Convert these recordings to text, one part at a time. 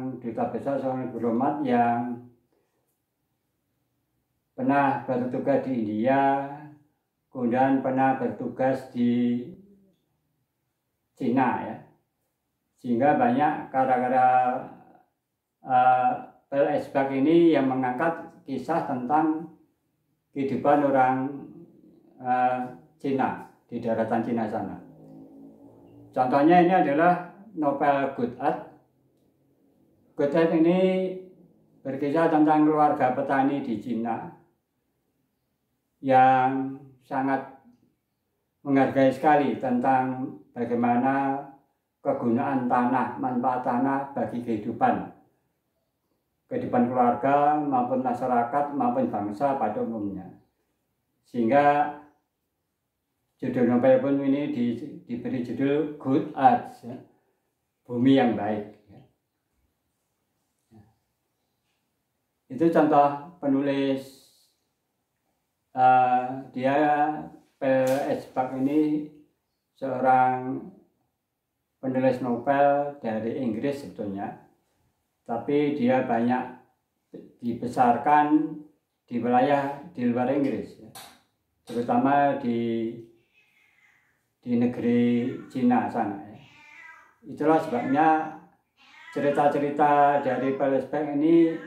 seorang duta besar, seorang diplomat yang pernah bertugas di India, kemudian pernah bertugas di Cina ya. Sehingga banyak karya-karya Paul Eisbach ini yang mengangkat kisah tentang kehidupan orang Cina di daratan Cina sana. Contohnya ini adalah novel Goodhart. Goodhart ini berkisah tentang keluarga petani di Cina yang sangat menghargai sekali tentang bagaimana kegunaan tanah, manfaat tanah bagi kehidupan keluarga maupun masyarakat maupun bangsa pada umumnya. Sehingga judul novel pun ini diberi judul Goodhart, ya, bumi yang baik. Ya. Itu contoh penulis. Dia Paul Eisbach ini seorang penulis novel dari Inggris sebetulnya, tapi dia banyak dibesarkan di wilayah di luar Inggris, ya. Terutama di negeri Cina sana. Ya. Itulah sebabnya cerita-cerita dari Paul Eisbach ini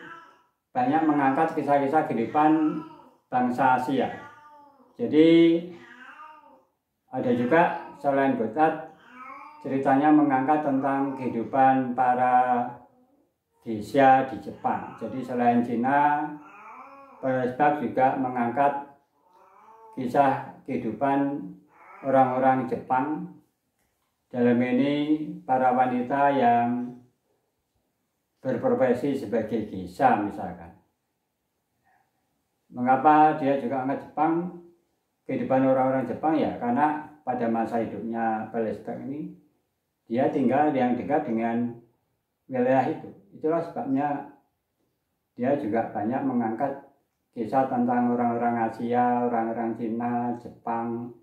banyak mengangkat kisah-kisah kehidupan bangsa Asia. Jadi ada juga selain Goodhart, ceritanya mengangkat tentang kehidupan para geisha di Jepang. Jadi selain Cina, Paul Eisbach juga mengangkat kisah kehidupan orang-orang Jepang, dalam ini para wanita yang berprofesi sebagai geisha misalkan. Mengapa dia juga angkat Jepang, kehidupan orang-orang Jepang ya karena pada masa hidupnya Paul Eisbach ini dia tinggal yang dekat dengan wilayah itu. Itulah sebabnya dia juga banyak mengangkat kisah tentang orang-orang Asia, orang-orang Cina, Jepang,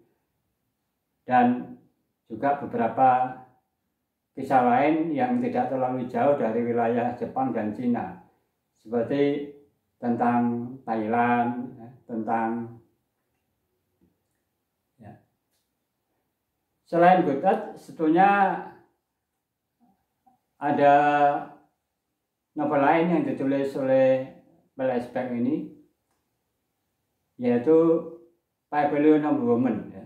dan juga beberapa kisah lain yang tidak terlalu jauh dari wilayah Jepang dan Cina, seperti tentang Thailand, tentang ya. Selain Goodhart, sebetulnya ada novel lain yang ditulis oleh Paul Eisbach ini, yaitu Babylon Woman. Ya.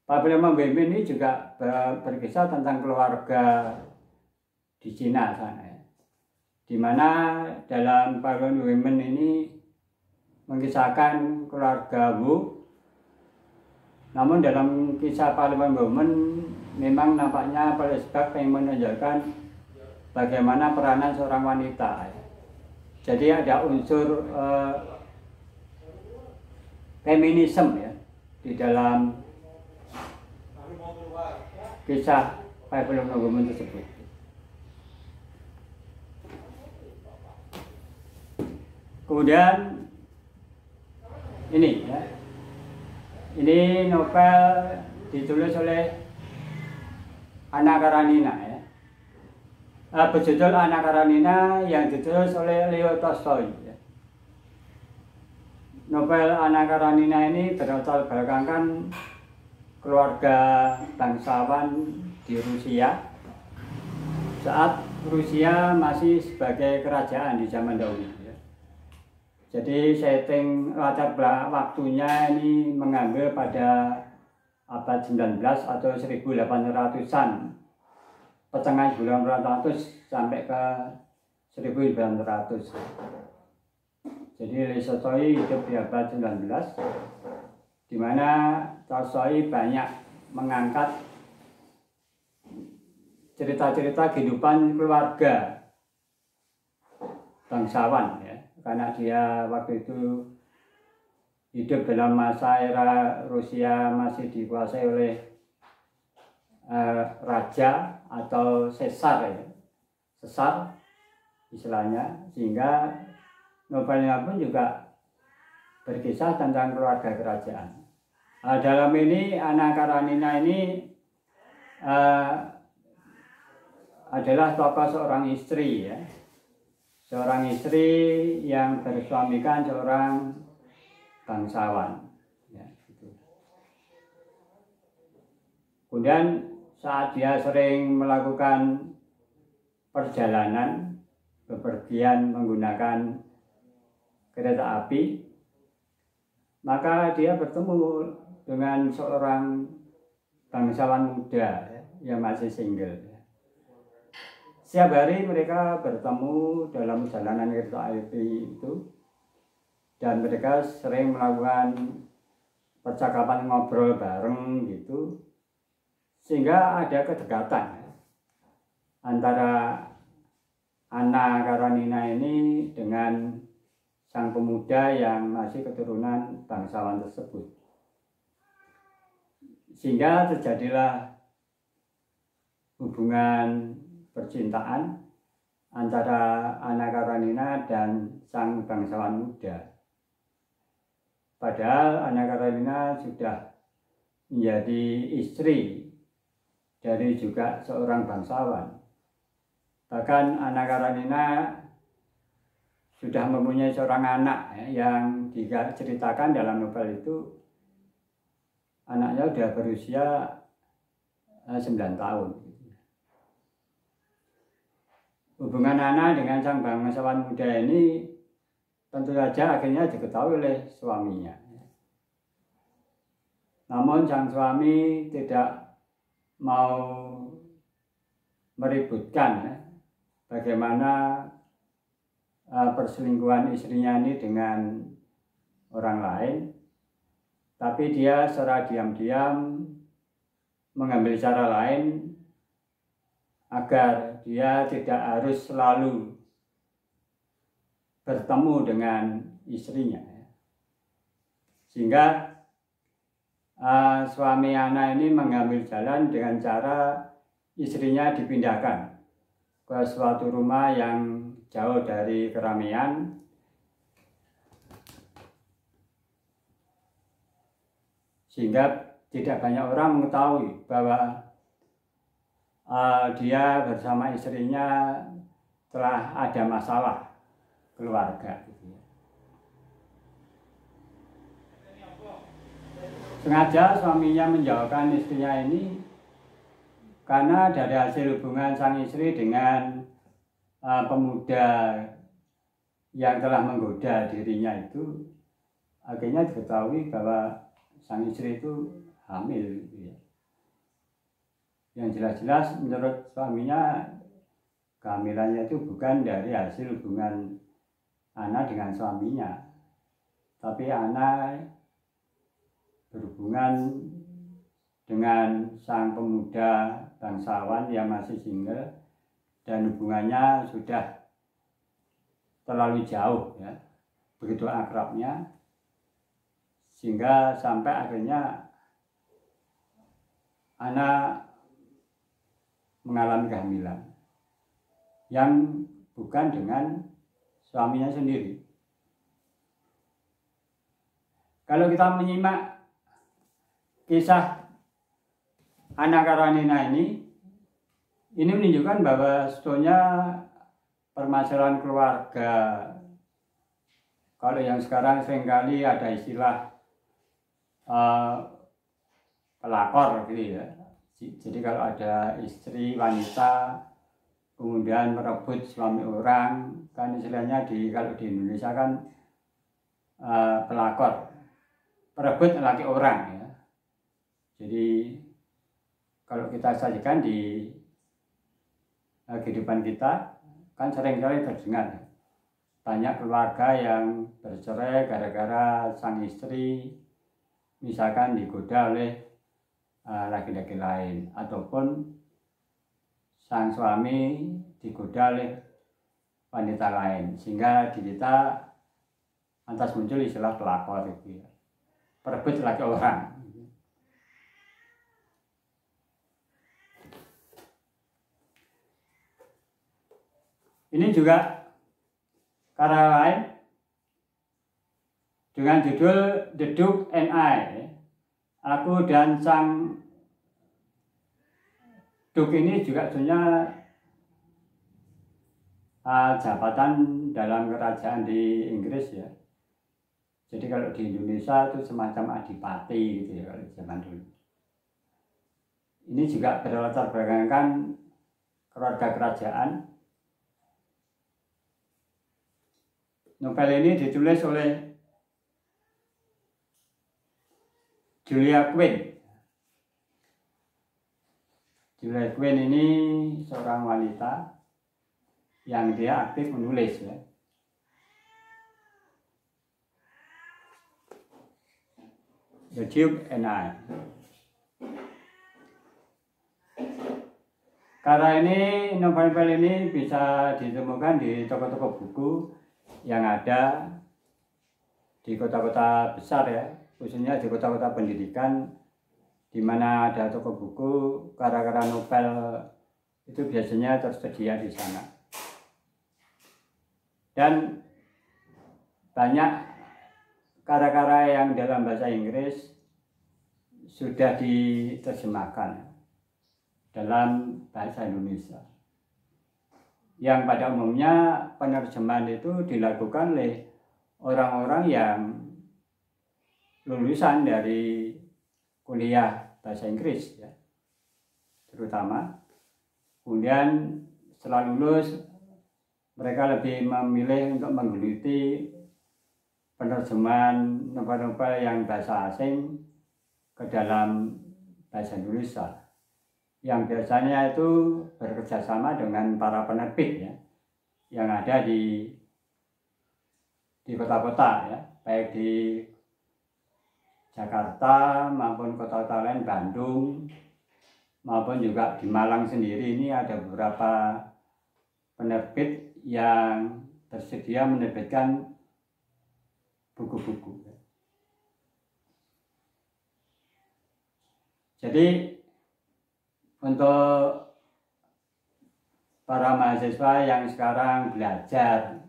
Babylon Woman ini juga berkisah tentang keluarga di Cina sana. Ya. Di mana dalam Babylon Women ini mengisahkan keluarga Wu. Namun dalam kisah Babylon Women memang nampaknya Paul Eisbach ingin menunjukkan bagaimana peranan seorang wanita. Jadi ada unsur feminisme ya di dalam kisah Babylon Women tersebut. Kemudian ini ya, ini novel ditulis oleh Anna Karenina ya. Berjudul Anna Karenina yang ditulis oleh Leo Tolstoy. Ya. Novel Anna Karenina ini berlatar belakangkan keluarga bangsawan di Rusia saat Rusia masih sebagai kerajaan di zaman dahulu. Ya. Jadi setting latar belakang waktunya ini mengambil pada abad 19 atau 1800-an. Pertengahan 1800 sampai ke 1900. Jadi Tolstoy hidup di abad 19, di mana Tolstoy banyak mengangkat cerita-cerita kehidupan keluarga bangsawan ya, karena dia waktu itu hidup dalam masa era Rusia masih dikuasai oleh raja atau sesar ya, sesar istilahnya, sehingga novelnya pun juga berkisah tentang keluarga kerajaan. Dalam ini Anna Karenina ini adalah tokoh seorang istri ya. Seorang istri yang bersuamikan seorang bangsawan ya, gitu. Kemudian saat dia sering melakukan perjalanan bepergian menggunakan kereta api, maka dia bertemu dengan seorang bangsawan muda ya, yang masih single. Setiap hari mereka bertemu dalam perjalanan kereta api itu, dan mereka sering melakukan percakapan ngobrol bareng gitu, sehingga ada kedekatan antara Anna Karenina ini dengan sang pemuda yang masih keturunan bangsawan tersebut. Sehingga terjadilah hubungan percintaan antara Anna Karenina dan sang bangsawan muda. Padahal Anna Karenina sudah menjadi istri dari juga seorang bangsawan. Bahkan Anna Karenina sudah mempunyai seorang anak ya, yang diceritakan dalam novel itu anaknya sudah berusia 9 tahun. Hubungan Anna dengan sang bangsawan muda ini tentu saja akhirnya diketahui oleh suaminya. Namun sang suami tidak mau meributkan ya, bagaimana perselingkuhan istrinya ini dengan orang lain, tapi dia secara diam-diam mengambil cara lain agar dia tidak harus selalu bertemu dengan istrinya. Sehingga suami Anna ini mengambil jalan dengan cara istrinya dipindahkan ke suatu rumah yang jauh dari keramaian, sehingga tidak banyak orang mengetahui bahwa dia bersama istrinya telah ada masalah keluarga. Sengaja suaminya menjauhkan istrinya ini karena dari hasil hubungan sang istri dengan pemuda yang telah menggoda dirinya itu, akhirnya diketahui bahwa sang istri itu hamil gitu ya. Yang jelas-jelas menurut suaminya kehamilannya itu bukan dari hasil hubungan Anna dengan suaminya, tapi Anna berhubungan dengan sang pemuda bangsawan yang masih single, dan hubungannya sudah terlalu jauh ya, begitu akrabnya, sehingga sampai akhirnya Anna mengalami kehamilan yang bukan dengan suaminya sendiri. Kalau kita menyimak kisah Anna Karenina ini menunjukkan bahwa sebetulnya permasalahan keluarga, kalau yang sekarang seringkali ada istilah pelakor gitu ya. Jadi kalau ada istri wanita kemudian merebut suami orang, kan istilahnya kalau di Indonesia kan pelakor, perebut laki orang ya. Jadi kalau kita sajikan di kehidupan kita kan seringkali terdengar banyak keluarga yang bercerai gara-gara sang istri misalkan digoda oleh laki-laki lain, ataupun sang suami digoda oleh wanita lain, sehingga di kita lantas muncul istilah pelakor itu ya, perebut laki orang. Ini juga karya lain dengan judul The Duke and I, Aku dan Sang Duke. Ini juga sebenarnya jabatan dalam kerajaan di Inggris ya. Jadi kalau di Indonesia itu semacam adipati gitu ya kalau zaman dulu. Ini juga berlatar belakangkan keluarga kerajaan. Novel ini ditulis oleh Julia Quinn. Julia Quinn ini seorang wanita yang dia aktif menulis ya. The Duke and I. Karena ini novel-novel ini bisa ditemukan di toko-toko buku yang ada di kota-kota besar ya, khususnya di kota-kota pendidikan, di mana ada toko buku, karya-karya novel itu biasanya tersedia di sana. Dan banyak karya-karya yang dalam bahasa Inggris sudah diterjemahkan dalam bahasa Indonesia. Yang pada umumnya penerjemahan itu dilakukan oleh orang-orang yang lulusan dari kuliah bahasa Inggris ya, terutama. Kemudian setelah lulus mereka lebih memilih untuk menggeluti penerjemahan novel-novel yang bahasa asing ke dalam bahasa Indonesia, yang biasanya itu bekerjasama dengan para penerbit ya, yang ada di kota-kota ya, baik di Jakarta maupun kota-kota lain, Bandung maupun juga di Malang sendiri. Ini ada beberapa penerbit yang tersedia menerbitkan buku-buku. Jadi untuk para mahasiswa yang sekarang belajar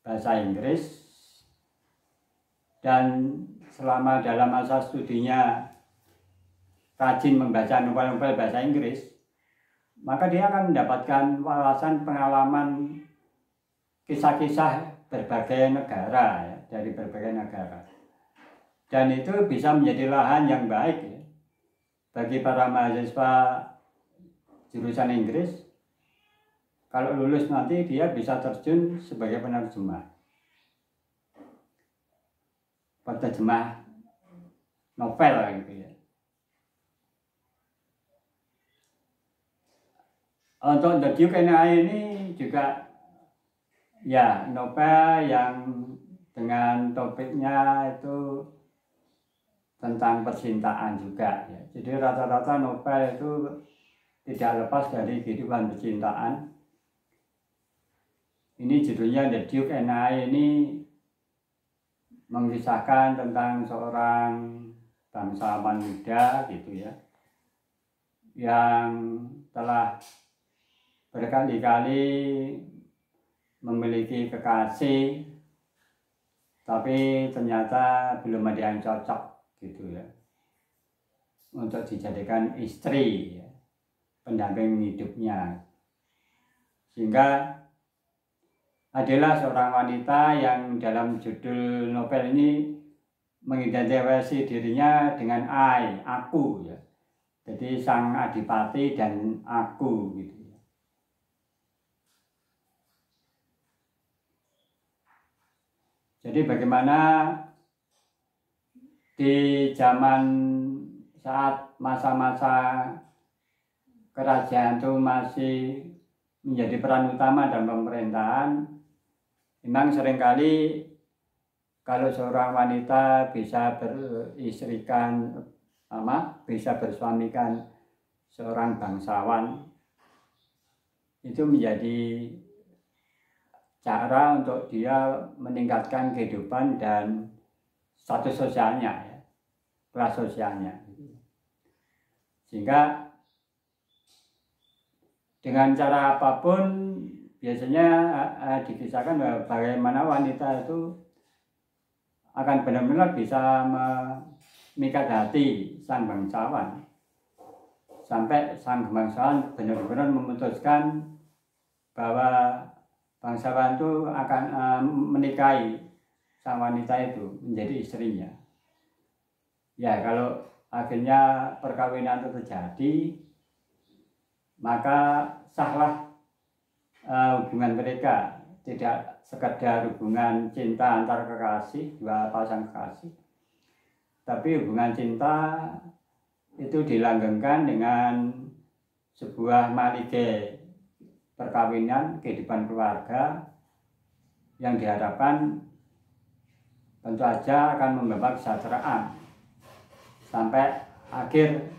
bahasa Inggris dan selama dalam masa studinya rajin membaca novel-novel bahasa Inggris, maka dia akan mendapatkan wawasan, pengalaman, kisah-kisah berbagai negara ya, dari berbagai negara. Dan itu bisa menjadi lahan yang baik ya, bagi para mahasiswa jurusan Inggris. Kalau lulus nanti dia bisa terjun sebagai penerjemah novel gitu ya. Untuk The Duke and I ini juga ya novel yang dengan topiknya itu tentang percintaan juga ya. Jadi rata-rata novel itu tidak lepas dari kehidupan percintaan. Ini judulnya The Duke and I, ini mengisahkan tentang seorang bangsawan muda gitu ya, yang telah berkali-kali memiliki kekasih, tapi ternyata belum ada yang cocok gitu ya untuk dijadikan istri ya, pendamping hidupnya. Sehingga adalah seorang wanita yang dalam judul novel ini mengidentifikasi dirinya dengan I, aku ya. Jadi sang adipati dan aku gitu ya. Jadi bagaimana di zaman saat masa-masa kerajaan itu masih menjadi peran utama dalam pemerintahan, memang seringkali kalau seorang wanita bisa bisa bersuamikan seorang bangsawan, itu menjadi cara untuk dia meningkatkan kehidupan dan status sosialnya ya, kelas sosialnya. Sehingga dengan cara apapun biasanya dikisahkan bagaimana wanita itu akan benar-benar bisa memikat hati sang bangsawan, sampai sang bangsawan benar-benar memutuskan bahwa bangsawan itu akan menikahi sang wanita itu menjadi istrinya. Ya, kalau akhirnya perkawinan itu terjadi, maka sahlah hubungan mereka, tidak sekedar hubungan cinta antar kekasih, dua pasang kekasih, tapi hubungan cinta itu dilanggengkan dengan sebuah malige perkawinan, kehidupan keluarga yang diharapkan tentu saja akan membawa kesejahteraan sampai akhir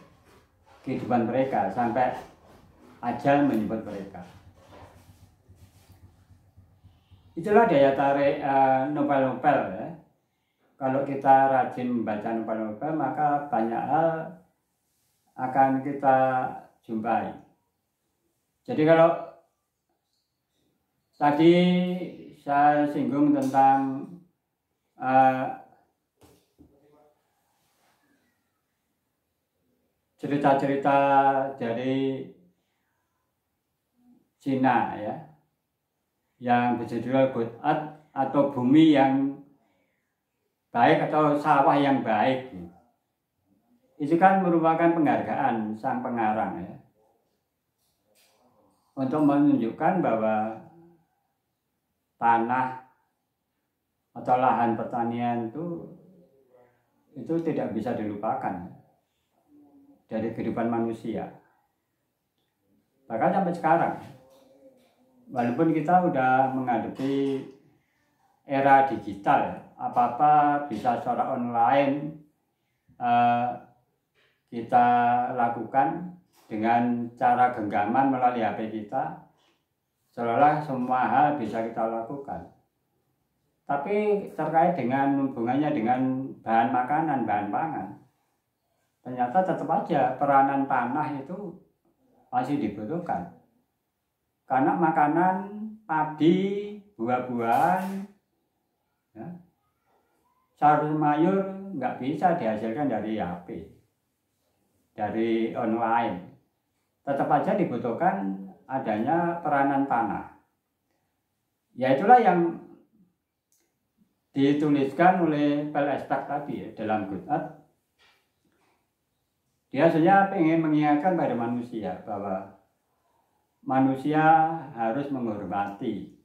kehidupan mereka, sampai ajal menjemput mereka. Itulah daya tarik novel-novel ya. Kalau kita rajin membaca novel-novel, maka banyak hal akan kita jumpai. Jadi kalau tadi saya singgung tentang cerita-cerita dari Cina ya, yang berjudul Good Earth atau bumi yang baik atau sawah yang baik. Itu kan merupakan penghargaan sang pengarang ya, untuk menunjukkan bahwa tanah atau lahan pertanian itu tidak bisa dilupakan dari kehidupan manusia. Bahkan sampai sekarang, walaupun kita udah menghadapi era digital, apa-apa bisa secara online kita lakukan dengan cara genggaman melalui HP kita, seolah semua hal bisa kita lakukan. Tapi terkait dengan hubungannya dengan bahan makanan, bahan pangan, ternyata tetap aja peranan tanah itu masih dibutuhkan. Karena makanan, padi, buah-buahan, ya, sayur mayur nggak bisa dihasilkan dari HP, dari online. Tetap aja dibutuhkan adanya peranan tanah. Ya itulah yang dituliskan oleh Pelestak tadi ya, dalam Good Earth. Dia sebenarnya ingin mengingatkan pada manusia bahwa manusia harus menghormati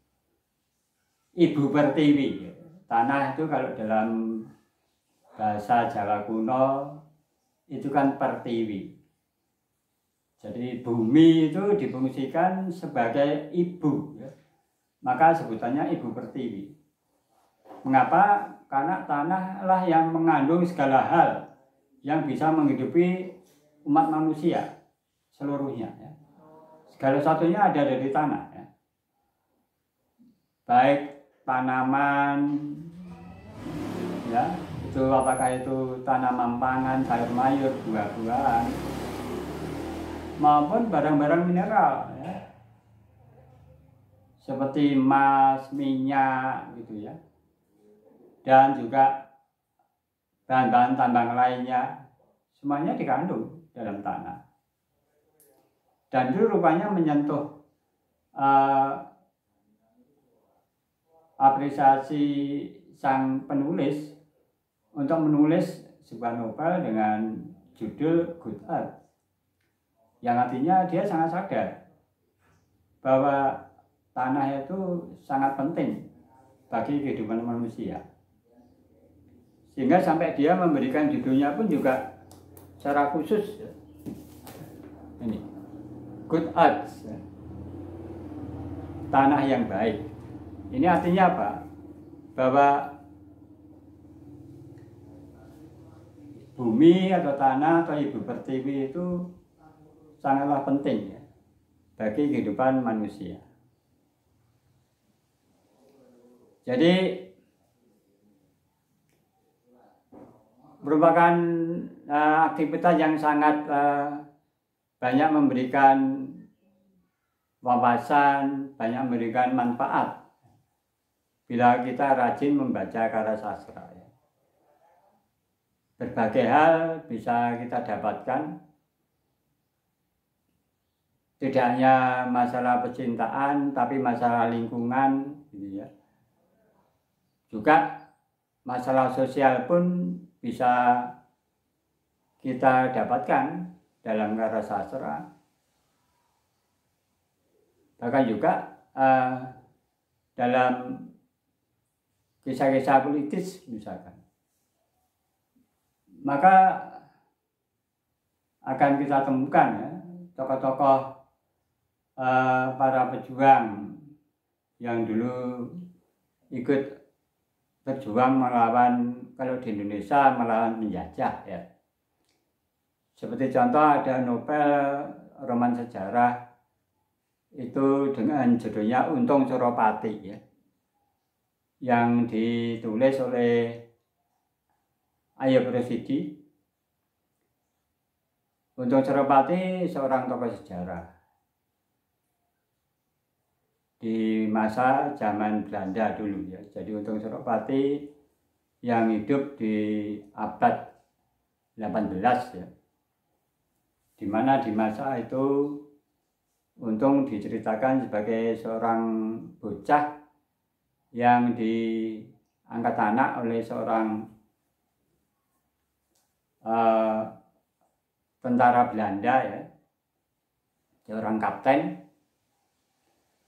ibu pertiwi. Tanah itu kalau dalam bahasa Jawa kuno itu kan pertiwi. Jadi bumi itu difungsikan sebagai ibu ya. Maka sebutannya ibu pertiwi. Mengapa? Karena tanah lah yang mengandung segala hal yang bisa menghidupi umat manusia seluruhnya ya. Segala satunya ada dari tanah ya. Baik tanaman ya, itu apakah itu tanaman pangan, sayur mayur, buah-buahan, maupun barang-barang mineral ya, seperti emas, minyak gitu ya, dan juga bahan-bahan tambang lainnya, semuanya dikandung dalam tanah. Dan itu rupanya menyentuh apresiasi sang penulis untuk menulis sebuah novel dengan judul Good Earth, yang artinya dia sangat sadar bahwa tanah itu sangat penting bagi kehidupan manusia. Sehingga sampai dia memberikan judulnya pun juga secara khusus ini, Good Earth, tanah yang baik. Ini artinya apa? Bahwa bumi atau tanah atau ibu pertiwi itu sangatlah penting ya, bagi kehidupan manusia. Jadi merupakan aktivitas yang sangat banyak memberikan wawasan, banyak memberikan manfaat bila kita rajin membaca karya sastra ya. Berbagai hal bisa kita dapatkan tidak hanya masalah percintaan, tapi masalah lingkungan, gitu ya. Juga masalah sosial pun bisa kita dapatkan dalam karya sastra. Bahkan juga dalam kisah-kisah politis misalkan. Maka akan kita temukan ya, tokoh-tokoh para pejuang yang dulu ikut berjuang melawan, kalau di Indonesia melawan penjajah ya. Seperti contoh ada novel roman sejarah itu dengan judulnya Untung Suropati ya, yang ditulis oleh Ayub Rosidi. Untung Suropati seorang tokoh sejarah di masa zaman Belanda dulu ya. Jadi Untung Suropati yang hidup di abad 18 ya. Di mana di masa itu Untung diceritakan sebagai seorang bocah yang diangkat anak oleh seorang tentara Belanda ya, seorang kapten.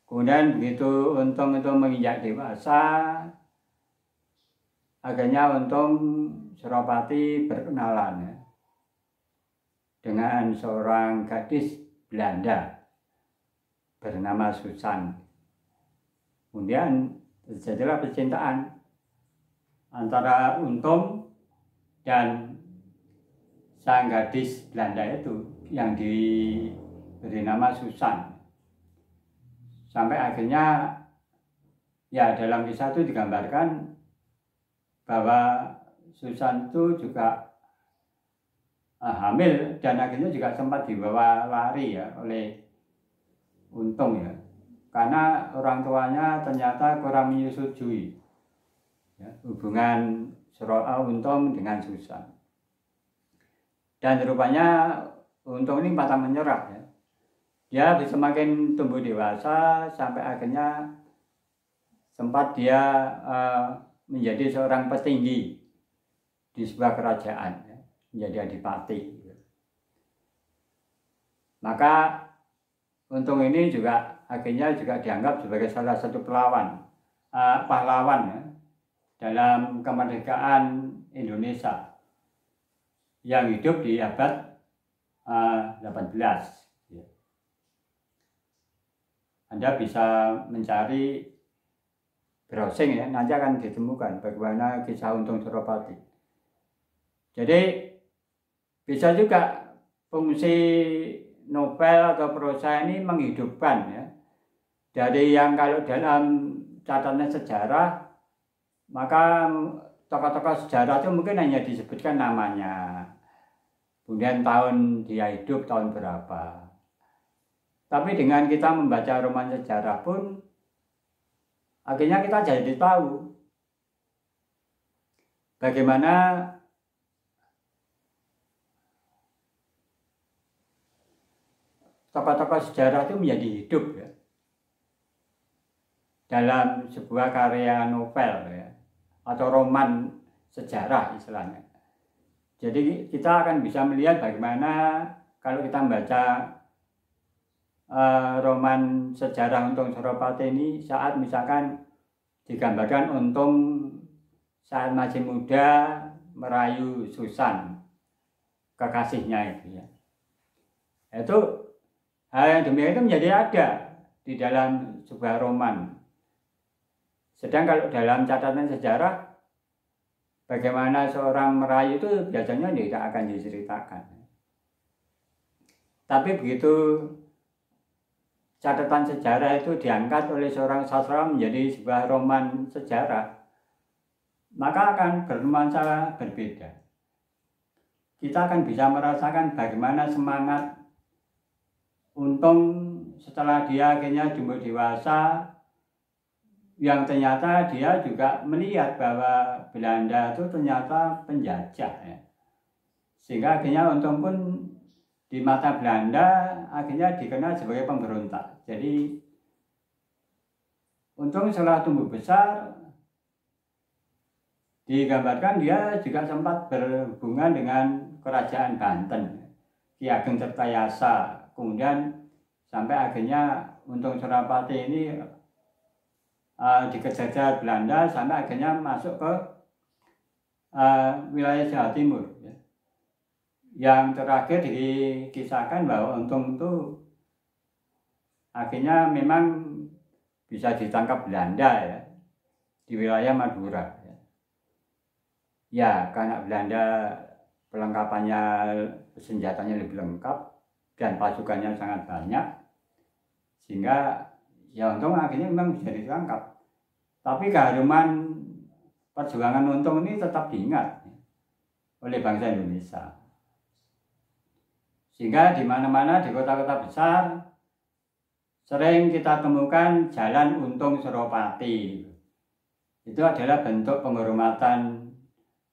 Kemudian begitu Untung itu menginjak dewasa, akhirnya Untung Suropati berkenalan ya, dengan seorang gadis Belanda bernama Susan. Kemudian terjadilah percintaan antara Untung dan sang gadis Belanda itu yang diberi nama Susan. Sampai akhirnya ya dalam kisah itu digambarkan bahwa Susan itu juga hamil dan akhirnya juga sempat dibawa lari ya oleh Untung ya, karena orang tuanya ternyata kurang menyetujui ya, hubungan Untung dengan Susan. Dan rupanya Untung ini pantang menyerah ya. Dia semakin tumbuh dewasa sampai akhirnya sempat dia menjadi seorang petinggi di sebuah kerajaan ya, menjadi adipati. Maka Untung ini juga akhirnya juga dianggap sebagai salah satu pahlawan ya, dalam kemerdekaan Indonesia yang hidup di abad 18. Anda bisa mencari browsing ya, nanti akan ditemukan bagaimana kisah Untung Suropati. Jadi bisa juga fungsi novel atau prosa ini menghidupkan ya. Dari yang kalau dalam catatan sejarah, maka tokoh-tokoh sejarah itu mungkin hanya disebutkan namanya, kemudian tahun dia hidup tahun berapa. Tapi dengan kita membaca roman sejarah pun akhirnya kita jadi tahu bagaimana tokoh-tokoh sejarah itu menjadi hidup ya, dalam sebuah karya novel ya, atau roman sejarah istilahnya. Jadi kita akan bisa melihat bagaimana kalau kita membaca roman sejarah Untung Suropati ini saat misalkan digambarkan Untung saat masih muda merayu Susan, kekasihnya itu ya. Itu hal yang demikian itu menjadi ada di dalam sebuah roman. Sedang kalau dalam catatan sejarah, bagaimana seorang merayu itu biasanya tidak akan diceritakan. Tapi begitu catatan sejarah itu diangkat oleh seorang sastrawan menjadi sebuah roman sejarah, maka akan bernuansa berbeda. Kita akan bisa merasakan bagaimana semangat Untung setelah dia akhirnya tumbuh dewasa, yang ternyata dia juga melihat bahwa Belanda itu ternyata penjajah ya. Sehingga akhirnya Untung pun di mata Belanda akhirnya dikenal sebagai pemberontak. Jadi Untung setelah tumbuh besar digambarkan dia juga sempat berhubungan dengan kerajaan Banten, Ki Ageng Tirtayasa. Kemudian sampai akhirnya Untung Surapati ini dikejar Belanda sampai akhirnya masuk ke wilayah Jawa Timur. Yang terakhir dikisahkan bahwa Untung itu akhirnya memang bisa ditangkap Belanda ya di wilayah Madura. Ya, karena Belanda perlengkapannya, senjatanya lebih lengkap dan pasukannya sangat banyak, sehingga ya Untung akhirnya memang bisa ditangkap. Tapi keharuman perjuangan Untung ini tetap diingat oleh bangsa Indonesia. Sehingga di mana-mana di kota-kota besar sering kita temukan jalan Untung Suropati. Itu adalah bentuk penghormatan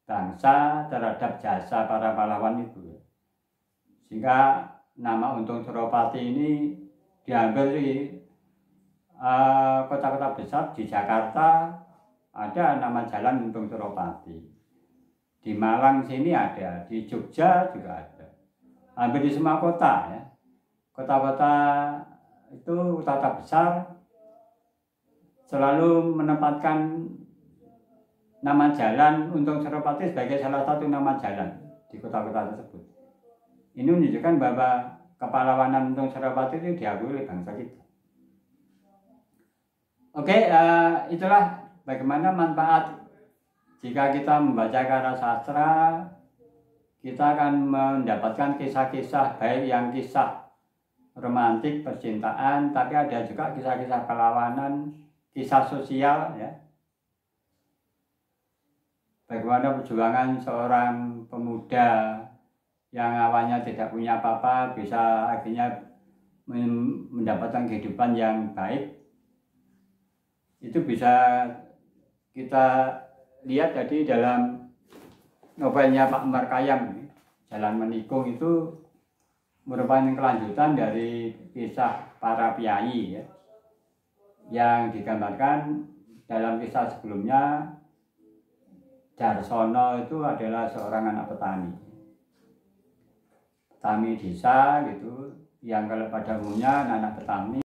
bangsa terhadap jasa para pahlawan itu. Sehingga nama Untung Suropati ini diambil di kota-kota besar. Di Jakarta ada nama jalan Untung Suropati. Di Malang sini ada, di Jogja juga ada. Hampir di semua kota ya. Kota-kota itu, kota besar selalu menempatkan nama jalan Untung Suropati sebagai salah satu nama jalan di kota-kota tersebut. Ini menunjukkan bahwa kepahlawanan Untung Suropati itu diakui oleh bangsa kita. Oke, itulah bagaimana manfaat jika kita membaca karya sastra. Kita akan mendapatkan kisah-kisah, baik yang kisah romantik, percintaan, tapi ada juga kisah-kisah perlawanan, kisah sosial ya. Bagaimana perjuangan seorang pemuda yang awalnya tidak punya apa-apa bisa akhirnya mendapatkan kehidupan yang baik. Itu bisa kita lihat tadi dalam novelnya Pak Umar Khayyam, Jalan Menikung. Itu merupakan kelanjutan dari kisah para piai ya, yang digambarkan dalam kisah sebelumnya. Darsono itu adalah seorang anak petani desa gitu, yang kalau pada umumnya anak petani